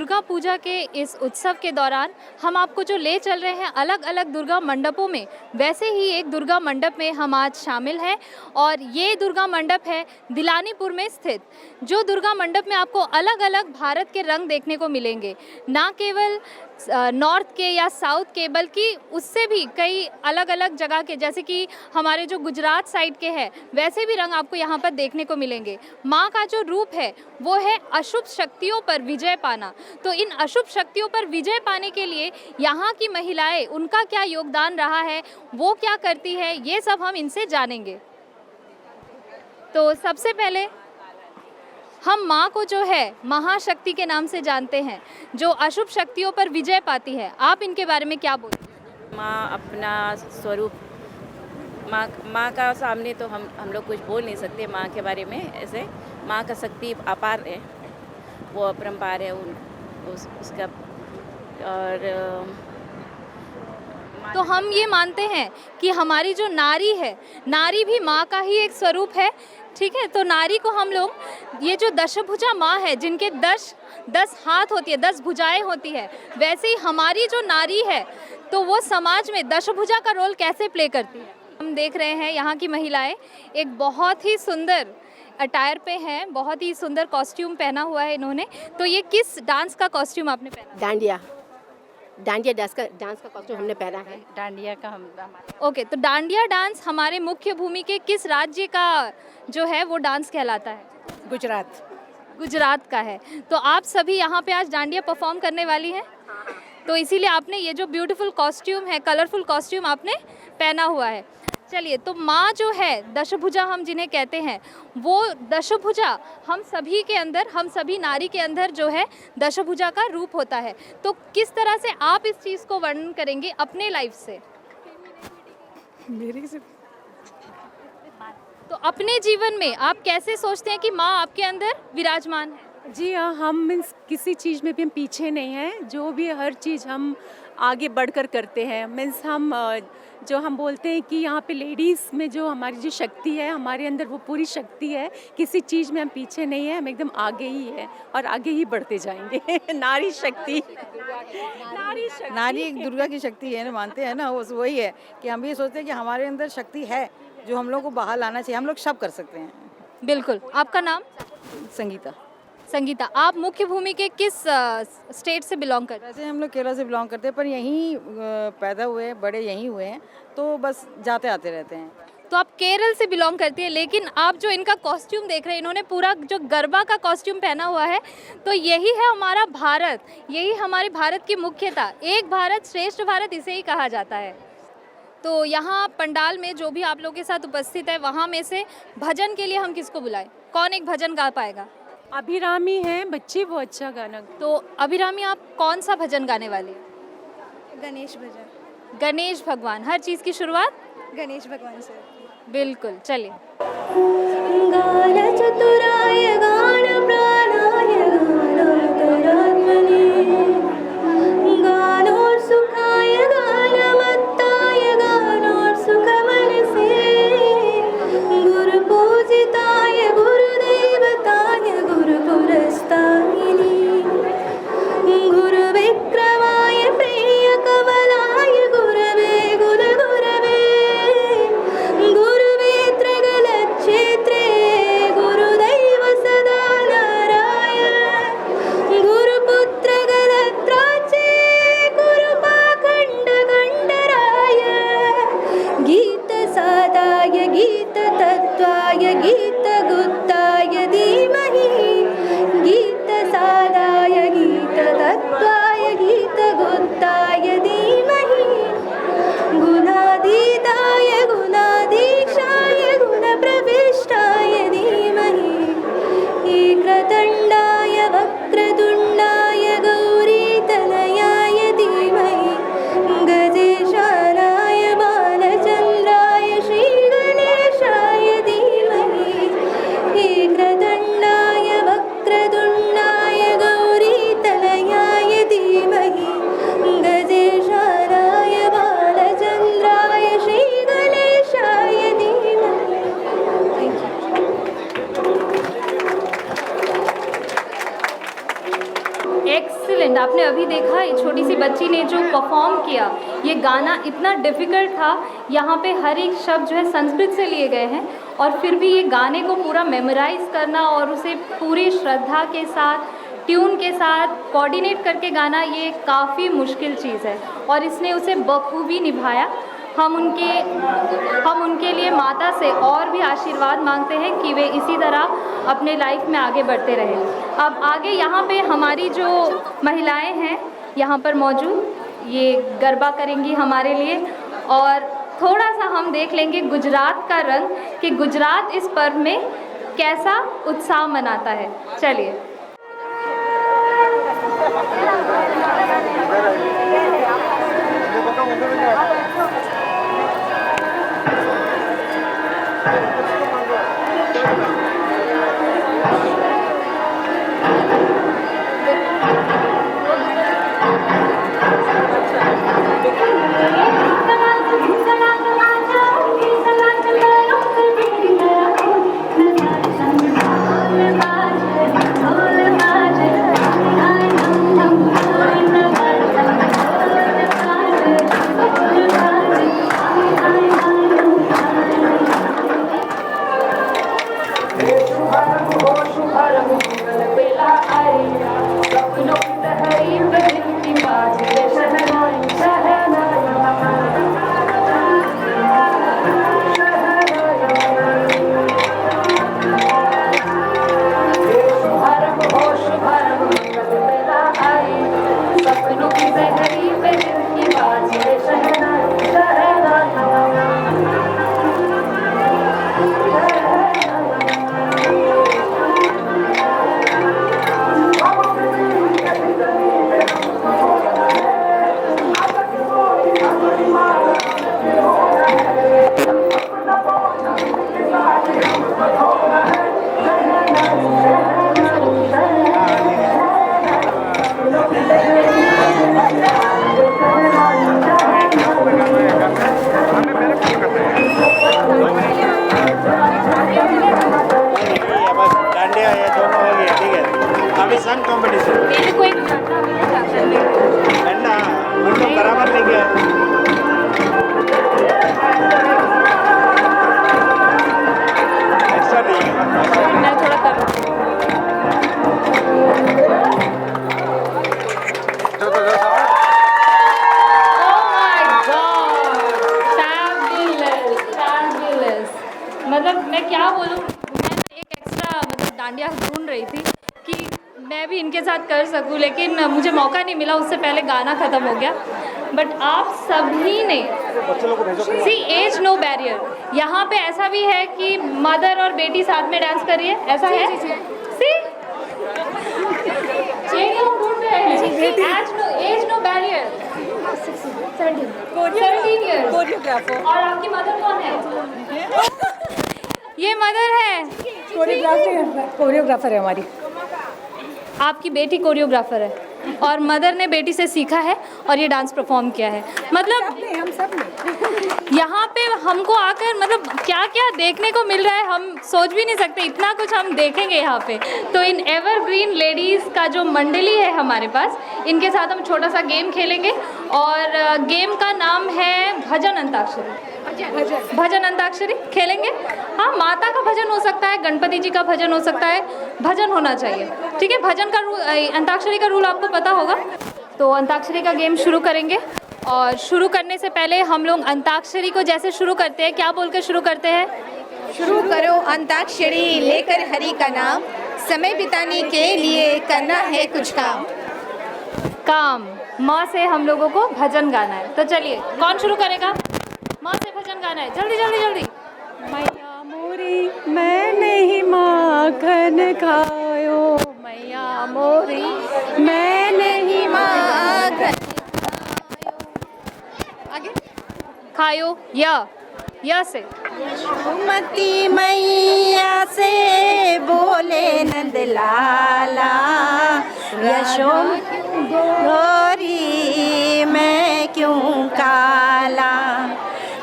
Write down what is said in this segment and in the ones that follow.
दुर्गा पूजा के इस उत्सव के दौरान हम आपको जो ले चल रहे हैं अलग अलग दुर्गा मंडपों में, वैसे ही एक दुर्गा मंडप में हम आज शामिल हैं और ये दुर्गा मंडप है दिलानीपुर में स्थित। जो दुर्गा मंडप में आपको अलग अलग भारत के रंग देखने को मिलेंगे, ना केवल नॉर्थ के या साउथ के, बल्कि उससे भी कई अलग अलग जगह के, जैसे कि हमारे जो गुजरात साइड के हैं वैसे भी रंग आपको यहाँ पर देखने को मिलेंगे। माँ का जो रूप है वो है अशुभ शक्तियों पर विजय पाना। तो इन अशुभ शक्तियों पर विजय पाने के लिए यहाँ की महिलाएं, उनका क्या योगदान रहा है, वो क्या करती है, ये सब हम इनसे जानेंगे। तो सबसे पहले हम माँ को जो है महाशक्ति के नाम से जानते हैं, जो अशुभ शक्तियों पर विजय पाती है। आप इनके बारे में क्या बोलते हैं? माँ अपना स्वरूप, माँ का सामने तो हम लोग कुछ बोल नहीं सकते माँ के बारे में। ऐसे माँ का शक्ति अपार है, वो अपरंपार है उसका। और तो हम ये मानते हैं कि हमारी जो नारी है, नारी भी माँ का ही एक स्वरूप है। ठीक है, तो नारी को हम लोग, ये जो दशभुजा माँ है जिनके 10 हाथ होती है, 10 भुजाएं होती है, वैसे ही हमारी जो नारी है तो वो समाज में दशभुजा का रोल कैसे प्ले करती है। हम देख रहे हैं यहाँ की महिलाएं एक बहुत ही सुंदर अटायर पे हैं, बहुत ही सुंदर कॉस्ट्यूम पहना हुआ है इन्होंने। तो ये किस डांस का कॉस्ट्यूम आपने पहना? डांडिया डांस का कॉस्ट्यूम हमने पहना है। डांडिया का ओके, तो डांडिया डांस हमारे मुख्य भूमि के किस राज्य का जो है वो डांस कहलाता है? गुजरात का है। तो आप सभी यहाँ पे आज डांडिया परफॉर्म करने वाली हैं, तो इसीलिए आपने ये जो ब्यूटीफुल कॉस्ट्यूम है, कलरफुल कॉस्ट्यूम आपने पहना हुआ है। चलिए, तो माँ जो है दशभुजा हम जिन्हें कहते हैं, वो दशभुजा हम सभी के अंदर, हम सभी नारी के अंदर जो है दशभुजा का रूप होता है। तो किस तरह से आप इस चीज़ को वर्णन करेंगे अपने लाइफ से? मेरे से तो अपने जीवन में आप कैसे सोचते हैं कि माँ आपके अंदर विराजमान है? जी हाँ, हम मीन्स किसी चीज़ में भी हम पीछे नहीं हैं। जो भी हर चीज़ हम आगे बढ़कर करते हैं। मीन्स हम जो हम बोलते हैं कि यहाँ पे लेडीज़ में जो हमारी जो शक्ति है, हमारे अंदर वो पूरी शक्ति है। किसी चीज़ में हम पीछे नहीं हैं, हम एकदम आगे ही है और आगे ही बढ़ते जाएंगे। नारी शक्ति नारी एक दुर्गा की शक्ति है ना, मानते हैं ना, वही है कि हम भी सोचते हैं कि हमारे अंदर शक्ति है जो हम लोग को बाहर लाना चाहिए। हम लोग सब कर सकते हैं। बिल्कुल। आपका नाम? संगीता। आप मुख्य भूमि के किस स्टेट से बिलोंग करते हैं? वैसे हम लोग केरला से बिलोंग करते हैं, पर यहीं पैदा हुए, बड़े यहीं हुए हैं, तो बस जाते आते रहते हैं। तो आप केरल से बिलोंग करती है, लेकिन आप जो इनका कॉस्ट्यूम देख रहे हैं, इन्होंने पूरा जो गरबा का कॉस्ट्यूम पहना हुआ है, तो यही है हमारा भारत, यही हमारे भारत की मुख्यता। एक भारत श्रेष्ठ भारत, इसे ही कहा जाता है। तो यहाँ पंडाल में जो भी आप लोगों के साथ उपस्थित है, वहाँ में से भजन के लिए हम किसको बुलाएं? कौन एक भजन गा पाएगा? अभिरामी है बच्ची, वो अच्छा गाना। तो अभिरामी, आप कौन सा भजन गाने वाले हैं? गणेश भजन। गणेश भगवान। हर चीज़ की शुरुआत गणेश भगवान से। बिल्कुल, चलिए। गान चतुराय गान प्राणाय गानोत्तरात्मने गानोर सुखाय गानमत्ताय गानोर सुखमनसे गुरु पूजिताय गुरुदेवताय गुरुपुरस्तायिने गुरुविक्रमाय प्रियकमलाय गुरवे गुरुगुरवे गुरुवे त्रिगलच्छेत्रे गुरुदैव सदा छोटी सी बच्ची ने जो परफॉर्म किया, ये गाना इतना डिफ़िकल्ट था। यहाँ पे हर एक शब्द जो है संस्कृत से लिए गए हैं और फिर भी ये गाने को पूरा मेमोराइज़ करना और उसे पूरी श्रद्धा के साथ, ट्यून के साथ कोऑर्डिनेट करके गाना, ये काफ़ी मुश्किल चीज़ है और इसने उसे बखूबी निभाया। हम उनके लिए माता से और भी आशीर्वाद मांगते हैं कि वे इसी तरह अपने लाइफ में आगे बढ़ते रहें। अब आगे यहाँ पे हमारी जो महिलाएं हैं यहाँ पर मौजूद, ये गरबा करेंगी हमारे लिए और थोड़ा सा हम देख लेंगे गुजरात का रंग कि गुजरात इस पर्व में कैसा उत्साह मनाता है। चलिए। मतलब मैं क्या बोलूँ, मैं एक एक्स्ट्रा डांडिया ढूंढ रही थी कि मैं भी इनके साथ कर सकूं, लेकिन मुझे मौका नहीं मिला, उससे पहले गाना ख़त्म हो गया। बट आप सभी ने सी एज नो बैरियर, यहाँ पे ऐसा भी है कि मदर और बेटी साथ में डांस कर रही है, ऐसा है सी एज नो बैरियर। 17 इयर्स। और आपकी मदर कौन है? ये मदर है, कोरियोग्राफर है हमारी। आपकी बेटी कोरियोग्राफर है और मदर ने बेटी से सीखा है और ये डांस परफॉर्म किया है। मतलब हम सब ने यहाँ पे हमको आकर मतलब क्या क्या देखने को मिल रहा है, हम सोच भी नहीं सकते, इतना कुछ हम देखेंगे यहाँ पे। तो इन एवरग्रीन लेडीज़ का जो मंडली है हमारे पास, इनके साथ हम छोटा सा गेम खेलेंगे और गेम का नाम है भजन अंताक्षरी। भजन अंताक्षरी खेलेंगे। हाँ, माता का भजन हो सकता है, गणपति जी का भजन हो सकता है, भजन होना चाहिए, ठीक है। भजन का रूल, अंताक्षरी का रूल आपको पता होगा। तो अंताक्षरी का गेम शुरू करेंगे और शुरू करने से पहले हम लोग अंताक्षरी को जैसे शुरू करते हैं, क्या बोलकर शुरू करते हैं? शुरू करो अंताक्षरी लेकर हरि का नाम, समय बिताने के लिए करना है कुछ काम। काम माँ से हम लोगों को भजन गाना है। तो चलिए, कौन शुरू करेगा? माँ से भजन गाना है, जल्दी जल्दी जल्दी। मैया मोरी मैंने ही माखन खायो, मैया मोरी मैंने ही माखन खायो या से। मती मैया से बोले नंद लाला, यशोम गोरी मैं क्यों काला,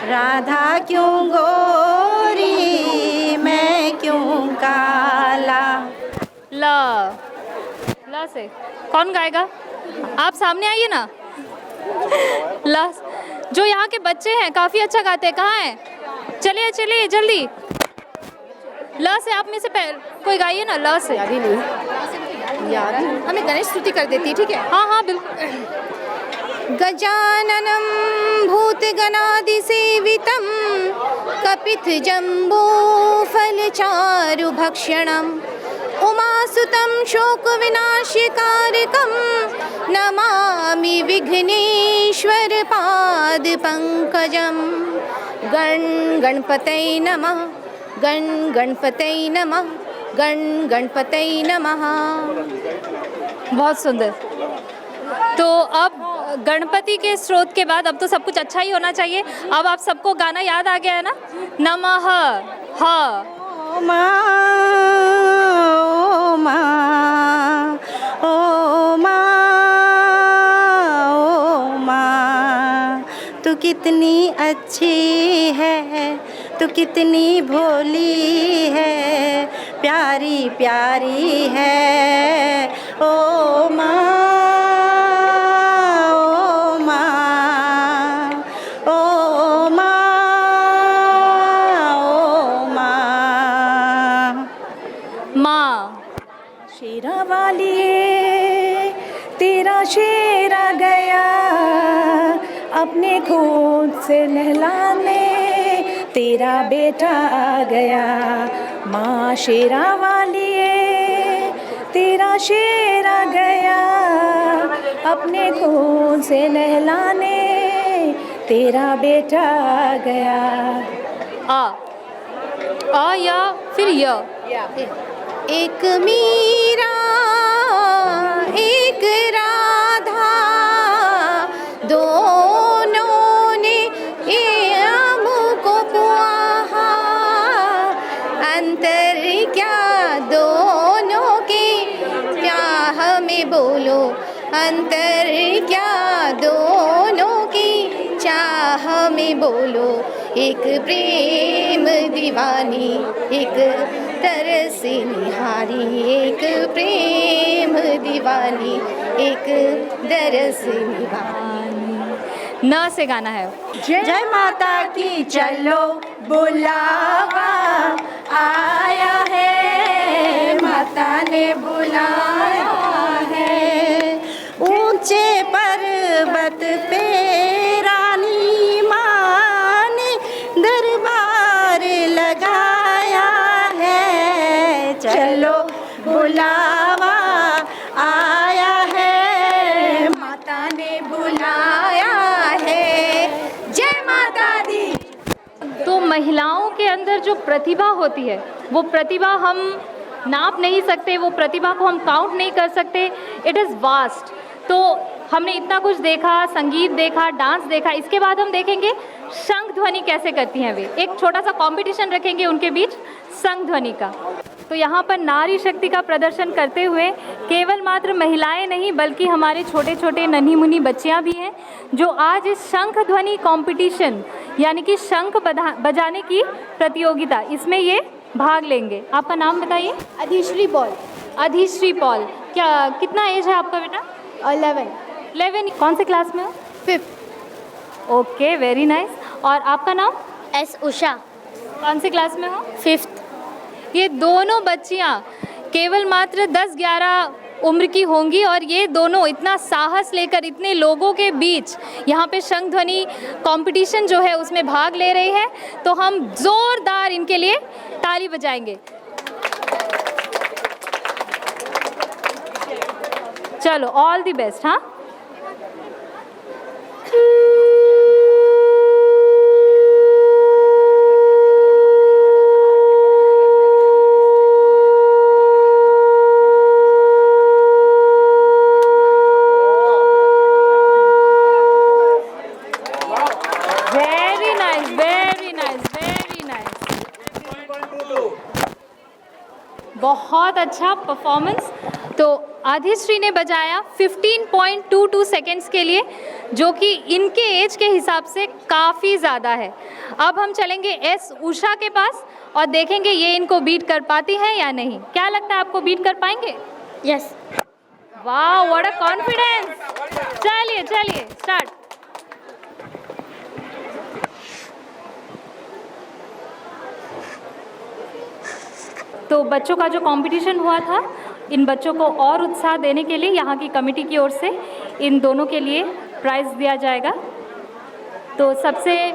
राधा क्यों गोरी मैं क्यों काला। ला से कौन गाएगा? आप सामने आइए ना। लास्ट जो यहाँ के बच्चे हैं काफ़ी अच्छा गाते हैं, कहाँ हैं? चलिए चलिए जल्दी। ल से आप में से कोई गाइए ना, ल से। याद ही नहीं, याद हमें गणेश स्तुति कर देती, ठीक है? हाँ हाँ बिल्कुल। गजाननं भूतगणादिसेवितं कपित्थजम्बो फलचारुभक्षणम् उमासुतं शोकविनाशकारकं नमामि विघ्नेश्वर पादपङ्कजं। गणपतये नमः, गणपतये नमः, गणपतये नमः। बहुत सुंदर। तो अब गणपति के स्रोत के बाद अब तो सब कुछ अच्छा ही होना चाहिए। अब आप सबको गाना याद आ गया है ना? नमः ह ओ माँ, ओ माँ, ओ माँ, ओ माँ, तू कितनी अच्छी है, तू कितनी भोली है, प्यारी प्यारी है। ओ माँ, ओ माँ, ओ माँ, ओ माँ। माँ। शेरा वालिए तेरा शेरा गया अपने खून से नहलाने, तेरा बेटा आ गया। माँ शेरा वालिए तेरा शेरा गया अपने खून से नहलाने, तेरा बेटा आ गया। आ या फिर य? एक मीरा एक राधा दोनों ने हमको पुआहा, अंतर क्या दोनों के प्याह में बोलो, अंतर क्या दोनों की चाह में बोलो। एक प्रेम दीवानी एक तरस निहारी, एक प्रेम दीवानी एक दरस निहारी। न से गाना है। जय माता की चलो बुलावा आया है, माता ने बुलाया है। ऊंचे पर्वत पे रानी माँ ने दरबार लगाया है, चलो बुलावा आया है, माता ने बुलाया है। जय माता दी। तो महिलाओं के अंदर जो प्रतिभा होती है वो प्रतिभा हम नाप नहीं सकते, वो प्रतिभा को हम काउंट नहीं कर सकते। It is vast. तो हमने इतना कुछ देखा, संगीत देखा, डांस देखा, इसके बाद हम देखेंगे शंख ध्वनि कैसे करती हैं वे। एक छोटा सा कंपटीशन रखेंगे उनके बीच शंख ध्वनि का। तो यहाँ पर नारी शक्ति का प्रदर्शन करते हुए केवल मात्र महिलाएं नहीं बल्कि हमारे छोटे छोटे नन्ही मुन्नी बच्चियाँ भी हैं जो आज इस शंख ध्वनि कंपटीशन यानी कि शंख बजाने की प्रतियोगिता इसमें ये भाग लेंगे। आपका नाम बताइए। अधिश्री पॉल। अधिश्री पॉल। क्या कितना एज है आपका बेटा? 11। कौन से क्लास में हो? 5th। Okay, very nice. और आपका नाम? एस उषा। कौन से क्लास में हो? 5th। ये दोनों बच्चियाँ केवल मात्र 10-11 उम्र की होंगी और ये दोनों इतना साहस लेकर इतने लोगों के बीच यहाँ पे शंख ध्वनि कंपटीशन जो है उसमें भाग ले रही है। तो हम जोरदार इनके लिए ताली बजाएंगे। चलो, ऑल द बेस्ट। हाँ, very nice, very nice, very nice. बहुत अच्छा परफॉर्मेंस। तो आधिश्री ने बजाया 15.22 सेकेंड्स के लिए, जो कि इनके एज के हिसाब से काफ़ी ज़्यादा है। अब हम चलेंगे एस उषा के पास और देखेंगे ये इनको बीट कर पाती हैं या नहीं। क्या लगता है, आपको बीट कर पाएंगे? यस। वाह, व्हाट अ कॉन्फिडेंस। चलिए चलिए स्टार्ट। तो बच्चों का जो कंपटीशन हुआ था, इन बच्चों को और उत्साह देने के लिए यहाँ की कमेटी की ओर से इन दोनों के लिए प्राइज़ दिया जाएगा। तो सबसे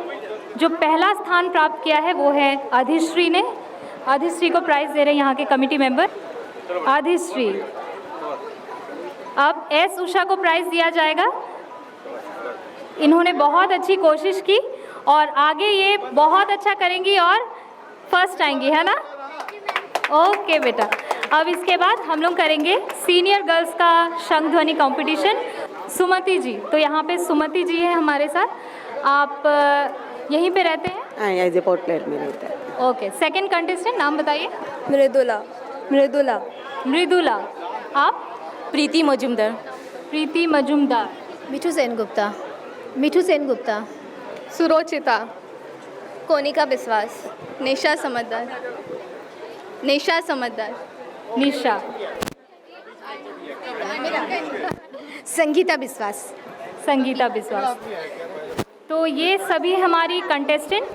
जो पहला स्थान प्राप्त किया है वो है अधिश्री ने। अधिश्री को प्राइज़ दे रहे हैं यहाँ के कमेटी मेंबर अधिश्री। अब एस उषा को प्राइज़ दिया जाएगा। इन्होंने बहुत अच्छी कोशिश की और आगे ये बहुत अच्छा करेंगी और फर्स्ट आएंगी, है ना? ओके बेटा। अब इसके बाद हम लोग करेंगे सीनियर गर्ल्स का शंख ध्वनि कंपटीशन। सुमति जी, तो यहाँ पे सुमति जी है हमारे साथ। आप यहीं पे रहते हैं? हाँ, एज ए पोर्ट प्लेयर में रहता है। ओके। सेकंड कंटेस्टेंट, नाम बताइए। मृदुला। मृदुला। मृदुला। आप? प्रीति मजुमदार। प्रीति मजुमदार। मिठू सेन गुप्ता। मिठू सेन गुप्ता। सुरोचिता। कोनिका विश्वास। निशा समझदार। निशा समझदार। निशा। संगीता विश्वास। संगीता विश्वास। तो ये सभी हमारी कंटेस्टेंट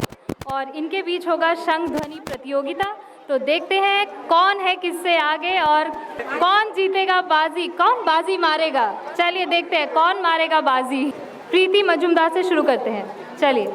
और इनके बीच होगा शंख ध्वनि प्रतियोगिता। तो देखते हैं कौन है किससे आगे और कौन जीतेगा बाजी, कौन बाजी मारेगा। चलिए देखते हैं कौन मारेगा बाजी। प्रीति मजुमदार से शुरू करते हैं, चलिए।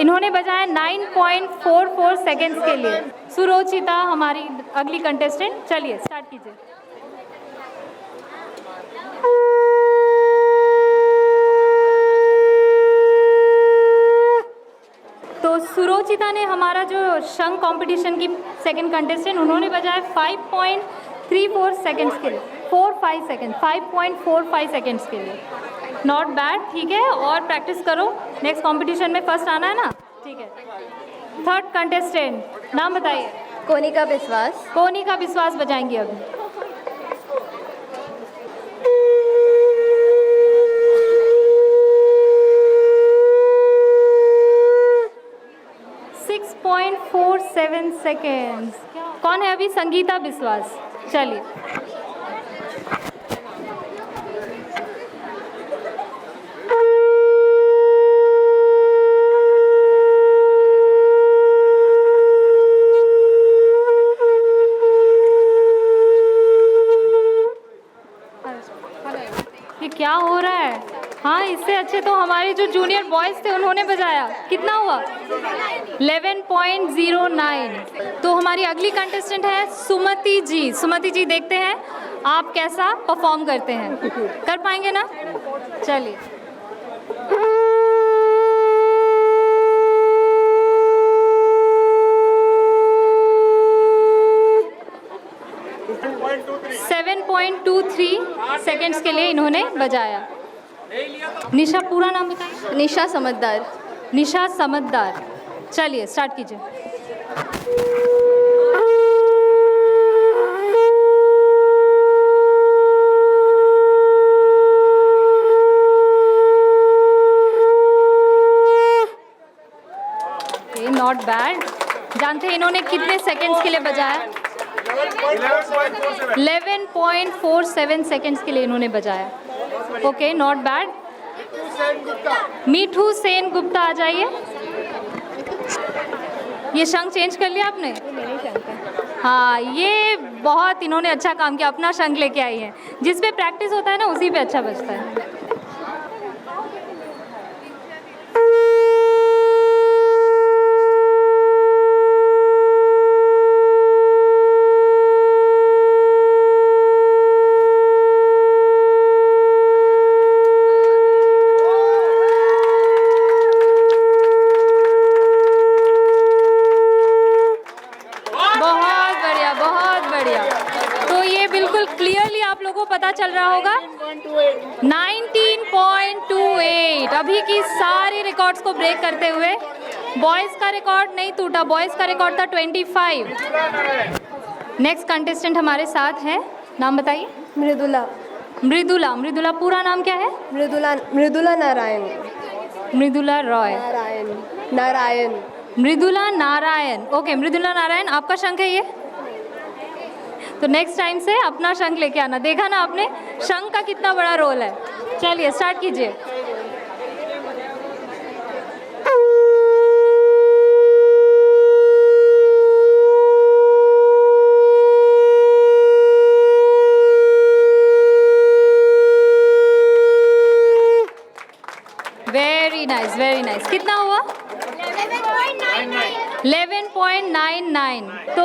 इन्होंने बजाया 9.44 सेकेंड्स के लिए। सुरोचिता हमारी अगली कंटेस्टेंट, चलिए स्टार्ट कीजिए। तो सुरोचिता ने हमारा जो शंख कंपटीशन की सेकंड कंटेस्टेंट, उन्होंने बजाया 5.34 सेकेंड्स के लिए, 5.45 सेकेंड्स के लिए। नॉट बैड, ठीक है, और प्रैक्टिस करो, नेक्स्ट कंपटीशन में फर्स्ट आना है ना, ठीक है। थर्ड कंटेस्टेंट, नाम बताइए। कोनिका विश्वास। कोनिका विश्वास बजाएंगी अभी। .47 सेकेंड्स। कौन है अभी? संगीता विश्वास। चलिए। ये क्या हो रहा है? हाँ, इससे अच्छे तो हमारे जो जूनियर बॉयज़ थे उन्होंने बजाया। कितना हुआ? 11.09। तो हमारी अगली कंटेस्टेंट है सुमति जी। सुमति जी, देखते हैं आप कैसा परफॉर्म करते हैं, कर पाएंगे ना? चलिए। सेकेंड्स के लिए इन्होंने बजाया। निशा, पूरा नाम बताइए। निशा समझदार। निशा समझदार। चलिए स्टार्ट कीजिए। Not bad. जानते हैं इन्होंने कितने सेकेंड्स के लिए बजाया? 11.47 सेकेंड्स के लिए इन्होंने बजाया। Okay, not bad. Mithu Sen Gupta आ जाइए। ये शंख चेंज कर लिया आपने? हाँ, ये बहुत इन्होंने अच्छा काम किया, अपना शंख लेके आई है। जिस पे प्रैक्टिस होता है ना उसी पे अच्छा बजता है। पता चल रहा होगा 19.28। अभी की सारी रिकॉर्ड्स को ब्रेक करते हुए बॉयज़ का रिकॉर्ड नहीं टूटा, बॉयज़ का रिकॉर्ड था 25। नेक्स्ट कंटेस्टेंट हमारे साथ है, नाम बताइए। मृदुला। मृदुला, मृदुला पूरा नाम क्या है? मृदुला नारायण। मृदुला रॉय। नारायण। मृदुला नारायण। ओके, मृदुला नारायण आपका शंख है ये? तो नेक्स्ट टाइम से अपना शंख लेके आना। देखा ना आपने शंख का कितना बड़ा रोल है। चलिए स्टार्ट कीजिए। Very nice, very nice. कितना हुआ? 11.99। तो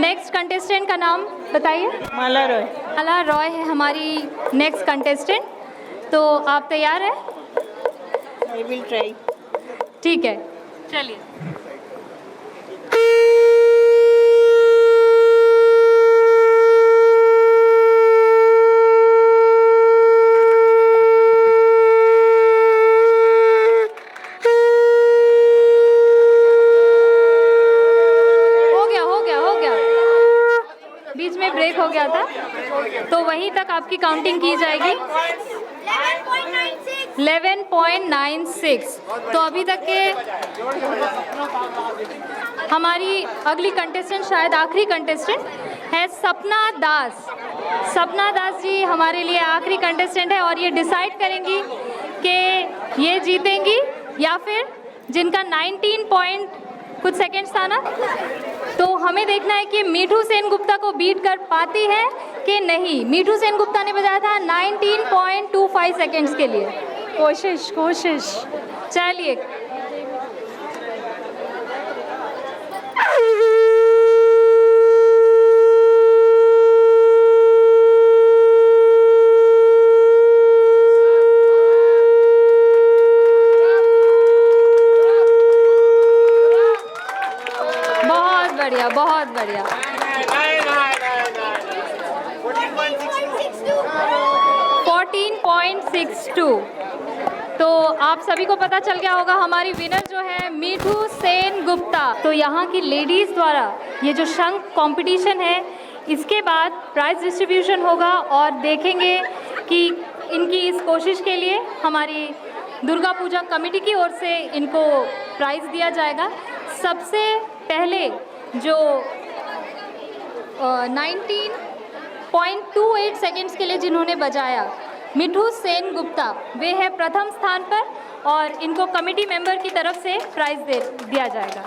नेक्स्ट कंटेस्टेंट का नाम बताइए। माला रॉय। माला रॉय है हमारी नेक्स्ट कंटेस्टेंट। तो आप तैयार हैं? I will try. ठीक है, चलिए। बीच में ब्रेक हो गया था, तो वहीं तक आपकी काउंटिंग की जाएगी। 11.96। तो अभी तक के हमारी अगली कंटेस्टेंट, शायद आखिरी कंटेस्टेंट है सपना दास। सपना दास जी हमारे लिए आखिरी कंटेस्टेंट है और ये डिसाइड करेंगी कि ये जीतेंगी या फिर जिनका 19 पॉइंट कुछ सेकंड्स था ना, तो हमें देखना है कि मीठू सेन गुप्ता को बीट कर पाती है कि नहीं। मीठू सेन गुप्ता ने बजाया था 19.25 सेकंड्स के लिए। कोशिश। चलिए, बहुत बढ़िया। 14.62। तो आप सभी को पता चल गया होगा हमारी विनर जो है मीठू सेन गुप्ता। तो यहाँ की लेडीज़ द्वारा ये जो शंख कंपटीशन है, इसके बाद प्राइज डिस्ट्रीब्यूशन होगा और देखेंगे कि इनकी इस कोशिश के लिए हमारी दुर्गा पूजा कमेटी की ओर से इनको प्राइज़ दिया जाएगा। सबसे पहले जो 19.28 सेकेंड्स के लिए जिन्होंने बजाया, मिठू सेन गुप्ता, वे है प्रथम स्थान पर और इनको कमेटी मेंबर की तरफ से प्राइज़ दिया जाएगा।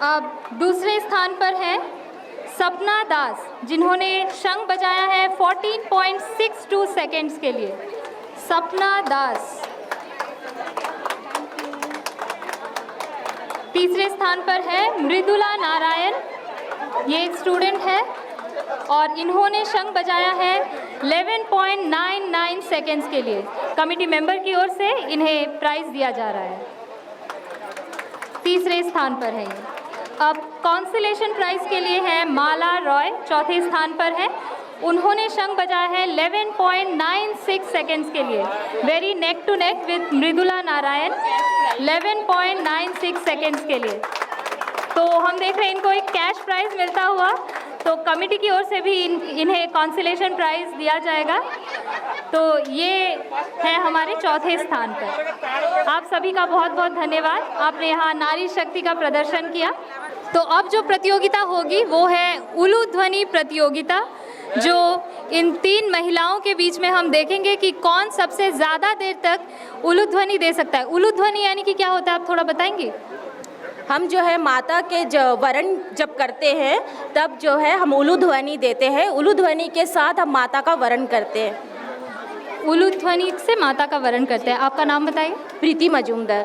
अब दूसरे स्थान पर है सपना दास, जिन्होंने शंख बजाया है 14.62 सेकेंड्स के लिए। सपना दास। तीसरे स्थान पर है मृदुला नारायण, ये एक स्टूडेंट है और इन्होंने शंख बजाया है 11.99 सेकेंड्स के लिए। कमेटी मेंबर की ओर से इन्हें प्राइज़ दिया जा रहा है। तीसरे स्थान पर है ये। अब कॉन्सोलेशन प्राइज़ के लिए है माला रॉय, चौथे स्थान पर है। उन्होंने शंख बजाया है 11.96 सेकेंड्स के लिए। Very neck to neck with Mridula Narayan, 11.96 seconds के लिए। तो हम देख रहे हैं इनको एक कैश प्राइज़ मिलता हुआ, तो कमेटी की ओर से भी इन्हें कॉन्सोलेशन प्राइज़ दिया जाएगा। तो ये है हमारे चौथे स्थान पर। आप सभी का बहुत बहुत धन्यवाद, आपने यहाँ नारी शक्ति का प्रदर्शन किया। तो अब जो प्रतियोगिता होगी वो है उलू ध्वनि प्रतियोगिता, जो इन 3 महिलाओं के बीच में हम देखेंगे कि कौन सबसे ज़्यादा देर तक उलू ध्वनि दे सकता है। उलू ध्वनि यानी कि क्या होता है, आप थोड़ा बताएंगे? हम जो है माता के वरण जब करते हैं तब जो है हम उलू ध्वनि देते हैं। उलू ध्वनि के साथ हम माता का वरण करते हैं। उलू ध्वनि से माता का वरण करते हैं। आपका नाम बताइए। प्रीति मजूमदार।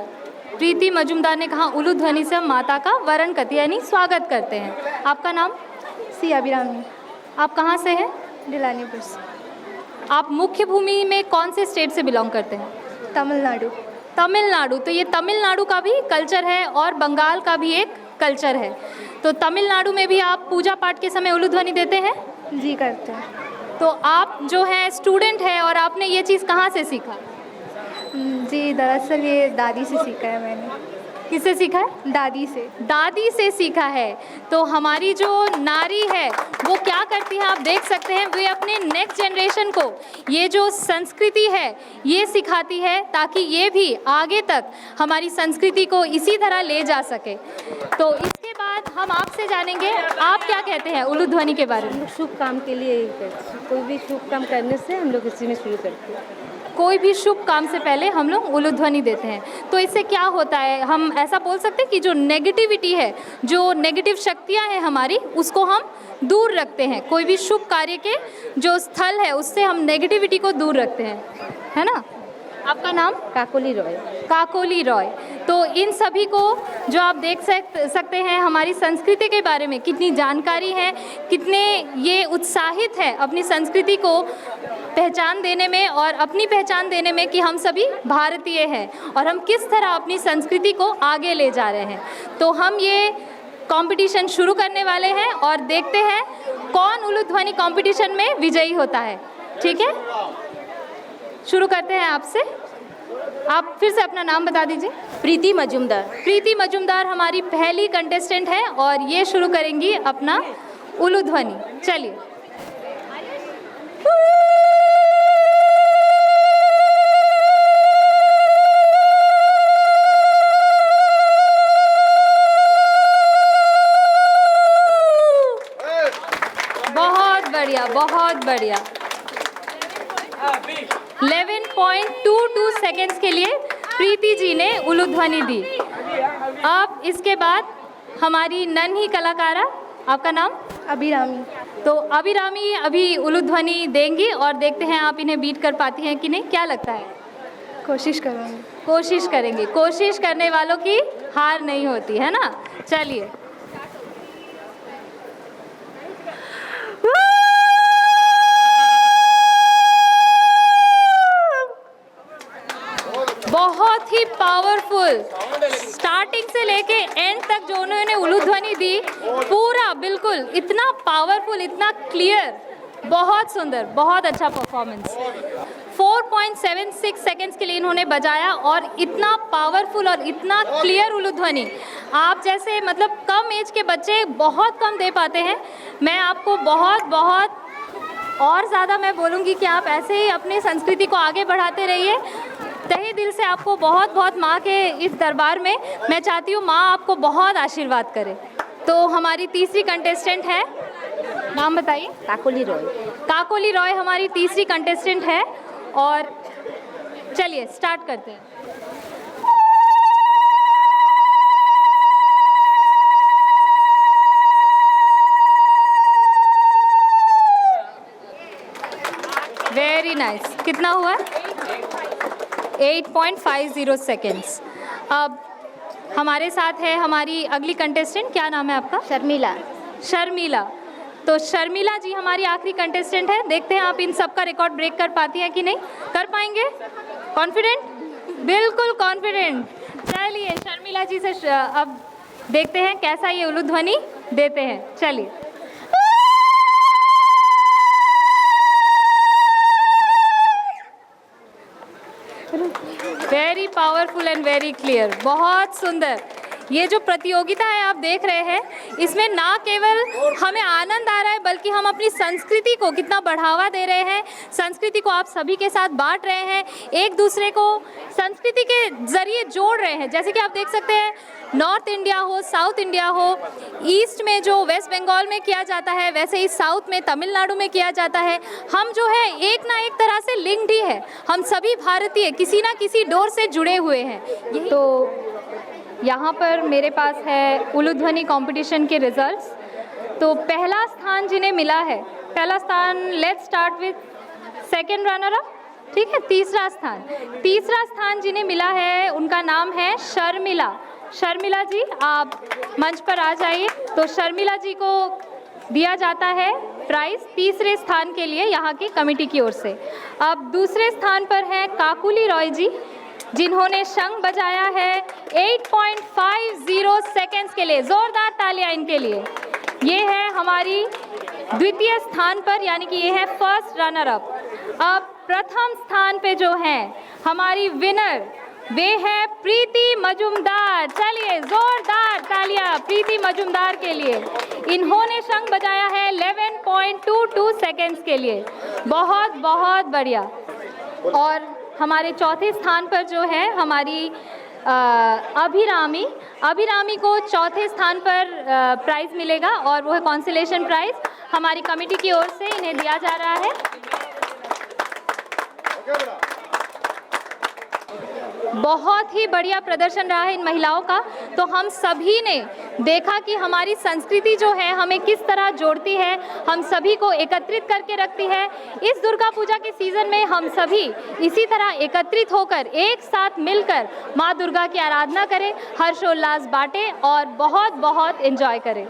प्रीति मजूमदार ने कहा उलू ध्वनि से हम माता का वरण करते हैं, यानी स्वागत करते हैं। आपका नाम? सिया बिरामी। आप कहाँ से हैं? दिलानीपुर से। आप मुख्य भूमि में कौन से स्टेट से बिलोंग करते हैं? तमिलनाडु। तमिलनाडु। तो ये तमिलनाडु का भी कल्चर है और बंगाल का भी एक कल्चर है। तो तमिलनाडु में भी आप पूजा पाठ के समय उलू ध्वनि देते हैं? जी करते हैं। तो आप जो है स्टूडेंट है और आपने ये चीज़ कहाँ से सीखा? जी दरअसल ये दादी से सीखा है मैंने। किससे सीखा है? दादी से। दादी से सीखा है। तो हमारी जो नारी है वो क्या करती है आप देख सकते हैं, वे अपने नेक्स्ट जनरेशन को ये जो संस्कृति है ये सिखाती है ताकि ये भी आगे तक हमारी संस्कृति को इसी तरह ले जा सके। तो इसके बाद हम आपसे जानेंगे आप क्या कहते हैं उलू ध्वनि के बारे में। शुभ काम के लिए कोई भी शुभ काम करने से हम लोग इसी में शुरू करते हैं। कोई भी शुभ काम से पहले हम लोग उलू ध्वनि देते हैं। तो इससे क्या होता है, हम ऐसा बोल सकते हैं कि जो नेगेटिविटी है, जो नेगेटिव शक्तियां हैं हमारी, उसको हम दूर रखते हैं। कोई भी शुभ कार्य के जो स्थल है उससे हम नेगेटिविटी को दूर रखते हैं, है ना। आपका नाम? काकोली रॉय। काकोली रॉय। तो इन सभी को जो आप देख सकते हैं हमारी संस्कृति के बारे में कितनी जानकारी है, कितने ये उत्साहित है अपनी संस्कृति को पहचान देने में और अपनी पहचान देने में कि हम सभी भारतीय हैं और हम किस तरह अपनी संस्कृति को आगे ले जा रहे हैं। तो हम ये कंपटीशन शुरू करने वाले हैं और देखते हैं कौन उलू ध्वनि कंपटीशन में विजयी होता है। ठीक है, शुरू करते हैं आपसे। आप फिर से अपना नाम बता दीजिए। प्रीति मजुमदार। प्रीति मजुमदार हमारी पहली कंटेस्टेंट है और ये शुरू करेंगी अपना उलू ध्वनि। चलिए। बहुत बढ़िया, बहुत बढ़िया। 11.22 सेकेंड्स के लिए प्रीति जी ने उलू ध्वनि दी। अब इसके बाद हमारी नन्ही कलाकारा, आपका नाम? अभिरामी। तो अभिरामी अभी उलू ध्वनि देंगी और देखते हैं आप इन्हें बीट कर पाती हैं कि नहीं। क्या लगता है? कोशिश करूँगी। कोशिश करेंगे। कोशिश करने वालों की हार नहीं होती, है ना। चलिए। बहुत ही पावरफुल, स्टार्टिंग से लेके एंड तक जो उन्होंने उलू ध्वनि दी, पूरा बिल्कुल इतना पावरफुल, इतना क्लियर, बहुत सुंदर, बहुत अच्छा परफॉर्मेंस। 4.76 सेकेंड्स के लिए इन्होंने बजाया और इतना पावरफुल और इतना क्लियर उलू ध्वनि आप जैसे मतलब कम एज के बच्चे बहुत कम दे पाते हैं। मैं आपको बहुत बहुत और ज़्यादा मैं बोलूँगी कि आप ऐसे ही अपनी संस्कृति को आगे बढ़ाते रहिए। तहे दिल से आपको बहुत बहुत माँ के इस दरबार में मैं चाहती हूँ माँ आपको बहुत आशीर्वाद करे। तो हमारी तीसरी कंटेस्टेंट है, नाम बताइए। काकोली रॉय। काकोली रॉय हमारी तीसरी कंटेस्टेंट है और चलिए स्टार्ट करते हैं। Very nice. कितना हुआ? 8.50 सेकेंड्स। अब हमारे साथ है हमारी अगली कंटेस्टेंट, क्या नाम है आपका? शर्मिला। शर्मिला। तो शर्मिला जी हमारी आखिरी कंटेस्टेंट है। देखते हैं आप इन सब का रिकॉर्ड ब्रेक कर पाती हैं कि नहीं। कर पाएंगे? कॉन्फिडेंट? बिल्कुल कॉन्फिडेंट। चलिए शर्मिला जी से अब देखते हैं कैसा ये उलू ध्वनि देते हैं। चलिए। Very powerful and very clear, बहुत सुंदर। ये जो प्रतियोगिता है आप देख रहे हैं, इसमें ना केवल हमें आनंद आ रहा है बल्कि हम अपनी संस्कृति को कितना बढ़ावा दे रहे हैं, संस्कृति को आप सभी के साथ बांट रहे हैं, एक दूसरे को संस्कृति के ज़रिए जोड़ रहे हैं। जैसे कि आप देख सकते हैं नॉर्थ इंडिया हो, साउथ इंडिया हो, ईस्ट में जो वेस्ट बंगाल में किया जाता है वैसे ही साउथ में तमिलनाडु में किया जाता है। हम जो है एक ना एक तरह से लिंक्ड ही है, हम सभी भारतीय किसी ना किसी डोर से जुड़े हुए हैं। तो यहाँ पर मेरे पास है उलू ध्वनि कंपटीशन के रिजल्ट्स। तो पहला स्थान जिन्हें मिला है, पहला स्थान, let's start with second runner up, ठीक है। तीसरा स्थान जिन्हें मिला है उनका नाम है शर्मिला। शर्मिला जी आप मंच पर आ जाइए। तो शर्मिला जी को दिया जाता है प्राइज़ तीसरे स्थान के लिए यहाँ की कमेटी की ओर से। अब दूसरे स्थान पर हैं काकोली रॉय जी, जिन्होंने शंख बजाया है 8.50 सेकेंड्स के लिए। ज़ोरदार तालियां इनके लिए। ये है हमारी द्वितीय स्थान पर, यानी कि ये है फर्स्ट रनर अप। अब प्रथम स्थान पे जो हैं हमारी विनर वे है प्रीति मजुमदार। चलिए जोरदार तालियां प्रीति मजुमदार के लिए। इन्होंने शंख बजाया है 11.22 सेकेंड्स के लिए। बहुत बहुत बढ़िया। और हमारे चौथे स्थान पर जो है हमारी अभिरामी को चौथे स्थान पर प्राइज़ मिलेगा और वो है कॉन्सोलेशन प्राइज़। हमारी कमेटी की ओर से इन्हें दिया जा रहा है। बहुत ही बढ़िया प्रदर्शन रहा है इन महिलाओं का। तो हम सभी ने देखा कि हमारी संस्कृति जो है हमें किस तरह जोड़ती है, हम सभी को एकत्रित करके रखती है। इस दुर्गा पूजा के सीज़न में हम सभी इसी तरह एकत्रित होकर एक साथ मिलकर माँ दुर्गा की आराधना करें, हर्षोल्लास बांटें और बहुत बहुत एंजॉय करें।